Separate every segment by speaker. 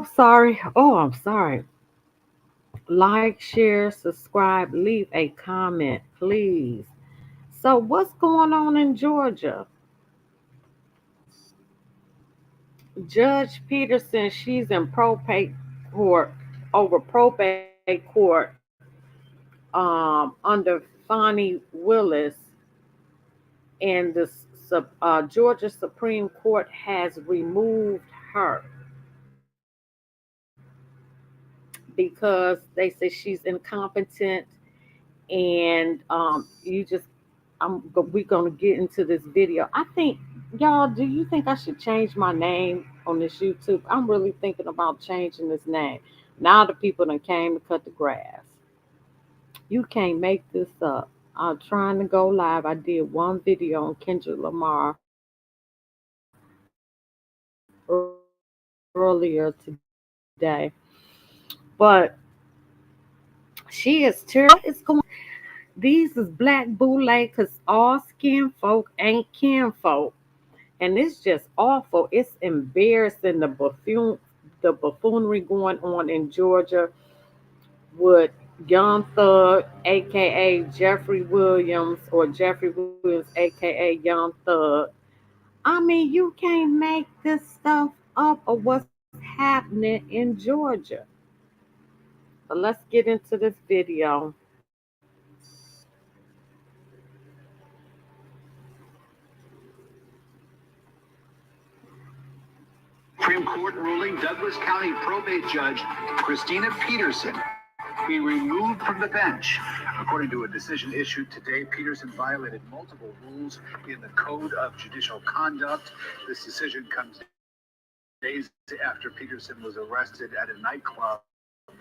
Speaker 1: sorry. Oh, I'm sorry. Like, share, subscribe, leave a comment, please. So, what's going on in Georgia? Judge Peterson, she's in probate court over probate court under Fonnie Willis, and the Georgia Supreme Court has removed her because they say she's incompetent, and we're gonna get into this video. I think, y'all, do you think I should change my name on this YouTube? I'm really thinking about changing this name. Now the people that came to cut the grass. You can't make this up. I'm trying to go live. I did one video on Kendrick Lamar earlier today, but she is terrible. What is going? These is black boule because all skin folk ain't kinfolk. And it's just awful. It's embarrassing, the buffoonery going on in Georgia with Young Thug, aka Jeffrey Williams, or Jeffrey Williams, aka Young Thug. I mean, you can't make this stuff up or what's happening in Georgia. But let's get into this video.
Speaker 2: Supreme Court ruling Douglas County probate judge Christina Peterson be removed from the bench. According to a decision issued today, Peterson violated multiple rules in the Code of Judicial Conduct. This decision comes days after Peterson was arrested at a nightclub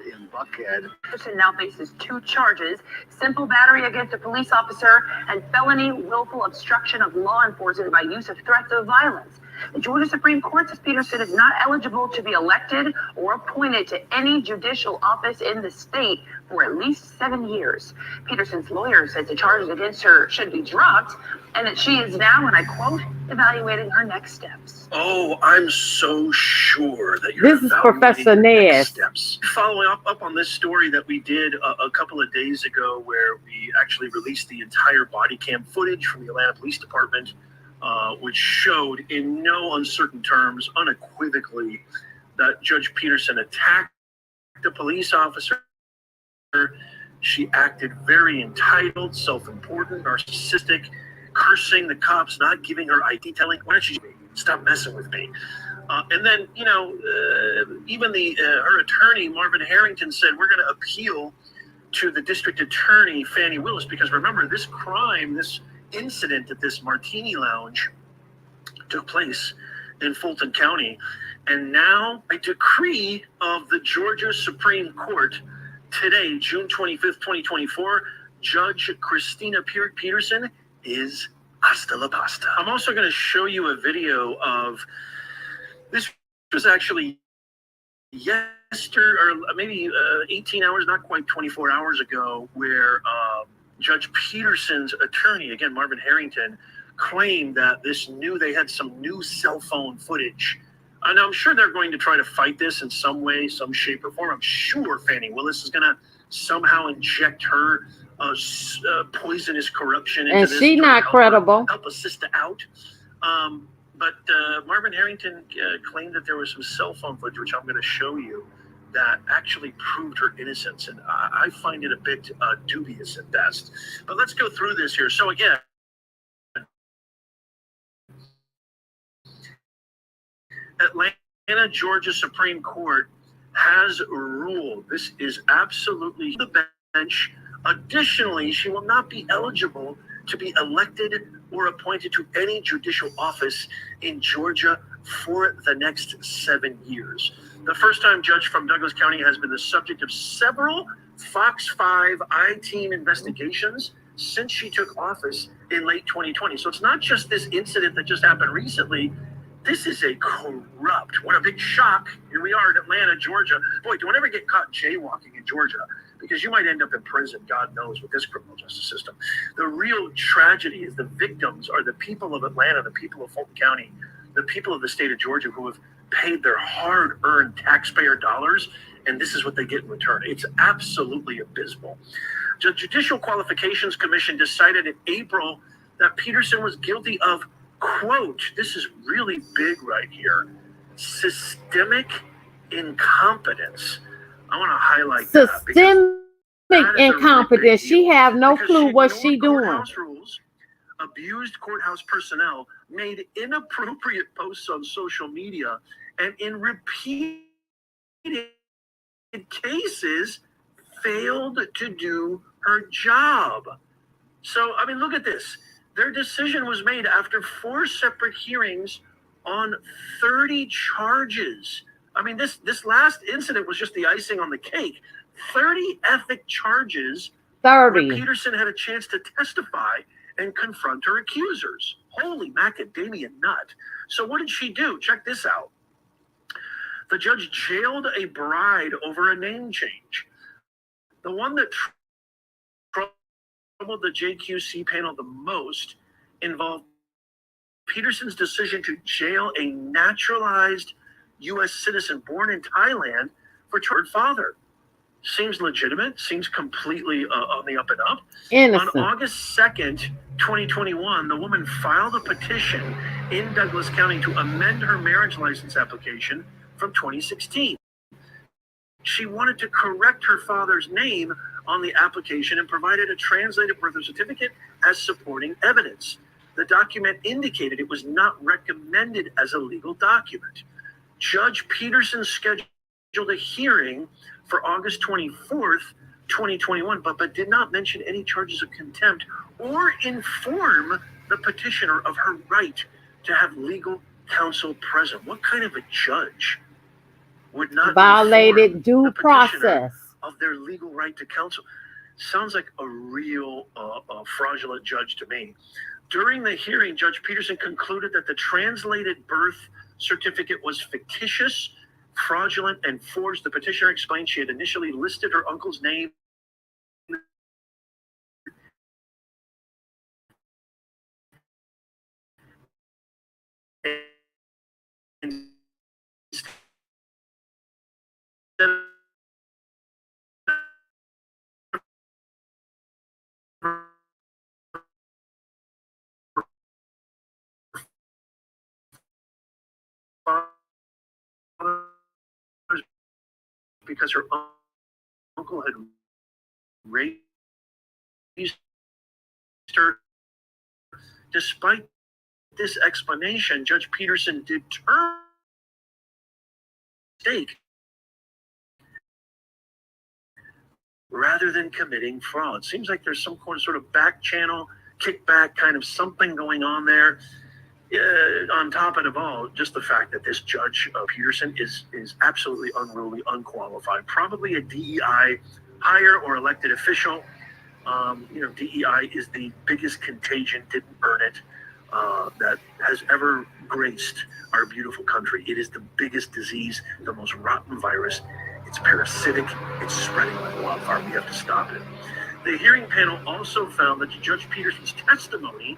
Speaker 2: in Buckhead.
Speaker 3: Peterson now faces 2 charges: simple battery against a police officer and felony willful obstruction of law enforcement by use of threats of violence. The Georgia Supreme Court says Peterson is not eligible to be elected or appointed to any judicial office in the state for at least 7 years. Peterson's lawyer says the charges against her should be dropped and that she is now, and I quote, evaluating her next steps.
Speaker 4: Oh, I'm so sure that you're
Speaker 1: This is Professor Nez.
Speaker 4: Steps. Following up on this story that we did a couple of days ago, where we actually released the entire body cam footage from the Atlanta Police Department, which showed in no uncertain terms, unequivocally, that Judge Peterson attacked the police officer. She acted very entitled, self-important, narcissistic, cursing the cops, not giving her ID, telling, why don't you stop messing with me? And then, even her attorney, Marvin Harrington, said, we're going to appeal to the district attorney, Fannie Willis, because remember, this crime, this incident at this martini lounge took place in Fulton County. And now a decree of the Georgia Supreme Court today, June 25th, 2024, Judge Christina Peterson is hasta la pasta. I'm also going to show you a video of this. Was actually yesterday, or maybe 18 hours, not quite 24 hours ago, where Judge Peterson's attorney, again, Marvin Harrington, claimed that they had some new cell phone footage. And I'm sure they're going to try to fight this in some way, some shape or form. I'm sure Fannie Willis is going to somehow inject her poisonous corruption into this.
Speaker 1: And she not credible.
Speaker 4: Help a sister out. But Marvin Harrington claimed that there was some cell phone footage, which I'm going to show you, that actually proved her innocence. And I find it a bit dubious at best. But let's go through this here. So again, Atlanta, Georgia Supreme Court has ruled this is absolutely the bench. Additionally, she will not be eligible to be elected or appointed to any judicial office in Georgia for the next 7 years. The first-time judge from Douglas County has been the subject of several Fox 5 I-Team investigations since she took office in late 2020. So it's not just this incident that just happened recently. This is a corrupt, what a big shock. Here we are in Atlanta, Georgia. Boy, don't ever get caught jaywalking in Georgia, because you might end up in prison, God knows, with this criminal justice system. The real tragedy is the victims are the people of Atlanta, the people of Fulton County, the people of the state of Georgia who have paid their hard-earned taxpayer dollars, and this is what they get in return. It's absolutely abysmal. The Judicial Qualifications Commission decided in April that Peterson was guilty of, quote, this is really big right here, systemic incompetence. I want to highlight that.
Speaker 1: Systemic incompetence. She have no clue what she doing.
Speaker 4: Courthouse rules, abused courthouse personnel, made inappropriate posts on social media, and in repeated cases failed to do her job. So, I mean, look at this. Their decision was made after 4 separate hearings on 30 charges. I mean, this last incident was just the icing on the cake. 30 ethic charges
Speaker 1: 30.
Speaker 4: where Peterson had a chance to testify and confront her accusers. Holy macadamia nut. So what did she do? Check this out. The judge jailed a bride over a name change. The one that troubled the JQC panel the most involved Peterson's decision to jail a naturalized U.S. citizen born in Thailand for her father. Seems legitimate, seems completely on the up and up.
Speaker 1: Innocent.
Speaker 4: On August 2nd, 2021, the woman filed a petition in Douglas County to amend her marriage license application from 2016. She wanted to correct her father's name on the application and provided a translated birth certificate as supporting evidence. The document indicated it was not recommended as a legal document. Judge Peterson scheduled a hearing for August 24th, 2021, but did not mention any charges of contempt or inform the petitioner of her right to have legal counsel present. What kind of a judge would not
Speaker 1: violated due process
Speaker 4: of their legal right to counsel? Sounds like a real fraudulent judge to me. During the hearing, Judge Peterson concluded that the translated birth certificate was fictitious, fraudulent, and forged. The petitioner explained she had initially listed her uncle's name because her uncle had raised her. Despite this explanation, Judge Peterson did turn mistake rather than committing fraud. Seems like there's some sort of back channel, kickback kind of something going on there. On top of it all, just the fact that this Judge Peterson is absolutely unruly, unqualified, probably a DEI hire or elected official. DEI is the biggest contagion, didn't earn it, that has ever graced our beautiful country. It is the biggest disease, the most rotten virus. It's parasitic. It's spreading like wildfire. We have to stop it. The hearing panel also found that Judge Peterson's testimony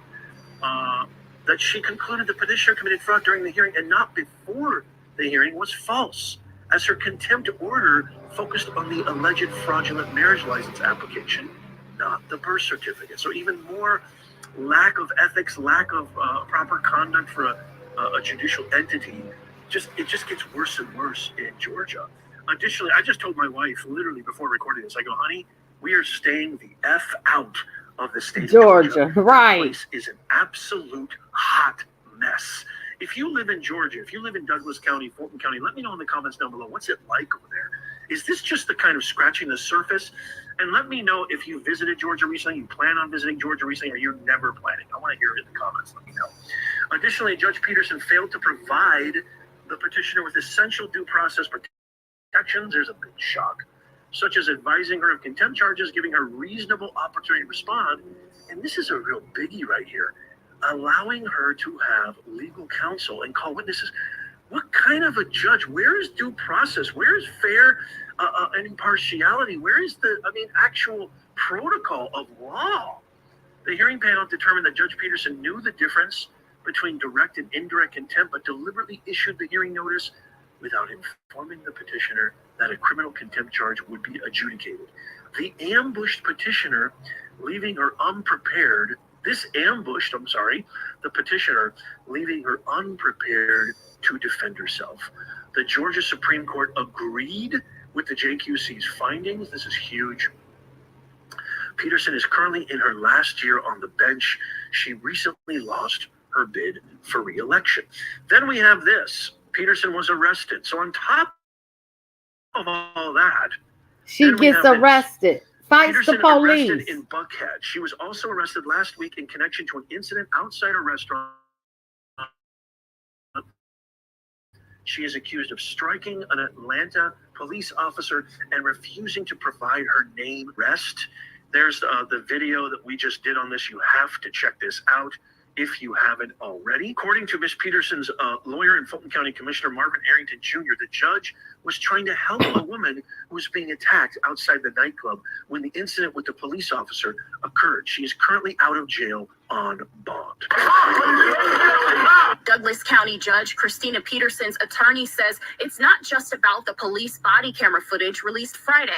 Speaker 4: that she concluded the petitioner committed fraud during the hearing and not before the hearing was false, as her contempt order focused on the alleged fraudulent marriage license application, not the birth certificate. So even more lack of ethics, lack of proper conduct for a judicial entity. It just gets worse and worse in Georgia. Additionally, I just told my wife literally before recording this, I go, honey, we are staying the F out of the state of Georgia.
Speaker 1: Right.
Speaker 4: The place is an absolute hot mess. If you live in Georgia, if you live in Douglas County, Fulton County, let me know in the comments down below. What's it like over there? Is this just the kind of scratching the surface? And let me know if you visited Georgia recently, you plan on visiting Georgia recently, or you're never planning. I want to hear it in the comments. Let me know. Additionally, Judge Peterson failed to provide the petitioner with essential due process protections. There's a big shock, such as advising her of contempt charges, giving her reasonable opportunity to respond. And this is a real biggie right here. Allowing her to have legal counsel and call witnesses. What kind of a judge? Where is due process? Where is fair and impartiality? Where is the, actual protocol of law? The hearing panel determined that Judge Peterson knew the difference between direct and indirect contempt, but deliberately issued the hearing notice without informing the petitioner that a criminal contempt charge would be adjudicated. The ambushed petitioner leaving her unprepared, the petitioner leaving her unprepared to defend herself. The Georgia Supreme Court agreed with the JQC's findings. This is huge. Peterson is currently in her last year on the bench. She recently lost her bid for re-election. Then we have this. Peterson was arrested. So on top of all that,
Speaker 1: she gets arrested. Fights
Speaker 4: Peterson
Speaker 1: the police.
Speaker 4: Arrested in Buckhead. She was also arrested last week in connection to an incident outside a restaurant. She is accused of striking an Atlanta police officer and refusing to provide her name. There's the video that we just did on this. You have to check this out if you haven't already. According to Ms. Peterson's lawyer and Fulton County Commissioner Marvin Arrington Jr., the judge was trying to help a woman who was being attacked outside the nightclub when the incident with the police officer occurred. She is currently out of jail on bond.
Speaker 3: Douglas County Judge Christina Peterson's attorney says it's not just about the police body camera footage released Friday,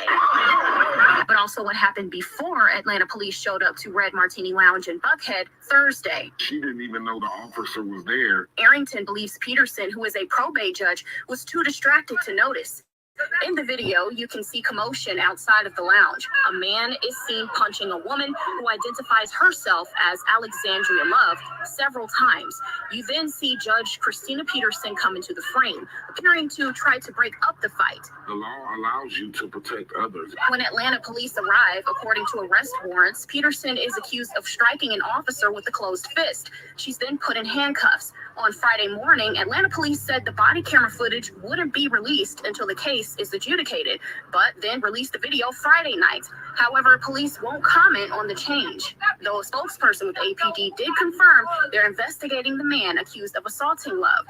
Speaker 3: but also what happened before Atlanta police showed up to Red Martini Lounge in Buckhead Thursday.
Speaker 5: She didn't even know the officer was there.
Speaker 3: Arrington believes Peterson, who is a probate judge, was too distracted to notice. In the video, you can see commotion outside of the lounge. A man is seen punching a woman who identifies herself as Alexandria Love several times. You then see Judge Christina Peterson come into the frame, appearing to try to break up the fight.
Speaker 5: The law allows you to protect others.
Speaker 3: When Atlanta police arrive, according to arrest warrants, Peterson is accused of striking an officer with a closed fist. She's then put in handcuffs. On Friday morning, Atlanta police said the body camera footage wouldn't be released until the case is adjudicated, but then released the video Friday night. However, police won't comment on the change, though a spokesperson with APD did confirm they're investigating the man accused of assaulting Love.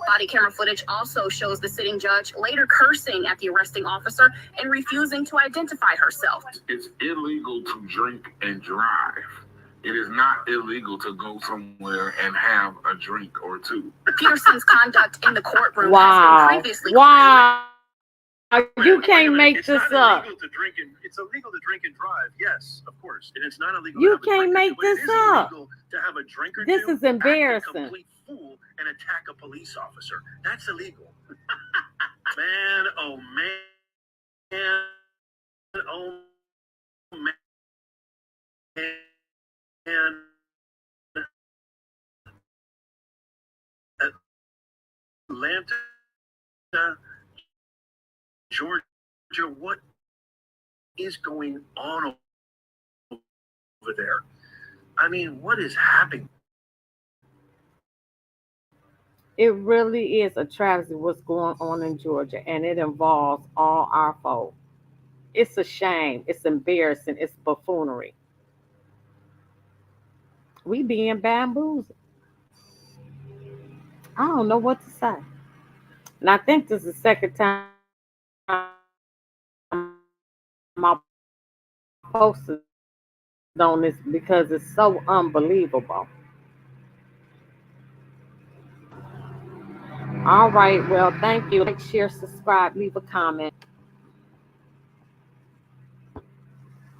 Speaker 3: Body camera footage also shows the sitting judge later cursing at the arresting officer and refusing to identify herself.
Speaker 5: It's illegal to drink and drive. It is not illegal to go somewhere and have a drink or two.
Speaker 3: Peterson's conduct in the courtroom has
Speaker 1: Wow.
Speaker 3: been previously
Speaker 1: Wow. You can't make this up.
Speaker 4: It's illegal to drink and drive, yes, of course. And it's not illegal
Speaker 1: You
Speaker 4: to have a
Speaker 1: can't
Speaker 4: drink or
Speaker 1: make
Speaker 4: two, but it
Speaker 1: this
Speaker 4: is
Speaker 1: up.
Speaker 4: illegal to have a drink or
Speaker 1: This
Speaker 4: two,
Speaker 1: is
Speaker 4: act a
Speaker 1: embarrassing.
Speaker 4: complete fool and attack a police officer. That's illegal. Man, oh man. Oh man. Atlanta, Georgia, what is going on over there? I mean, what is happening?
Speaker 1: It really is a travesty what's going on in Georgia, and it involves all our folk. It's a shame. It's embarrassing. It's buffoonery. We being bamboozled. I don't know what to say. And I think this is the second time I posted on this because it's so unbelievable. All right. Well, thank you. Like, share, subscribe, leave a comment.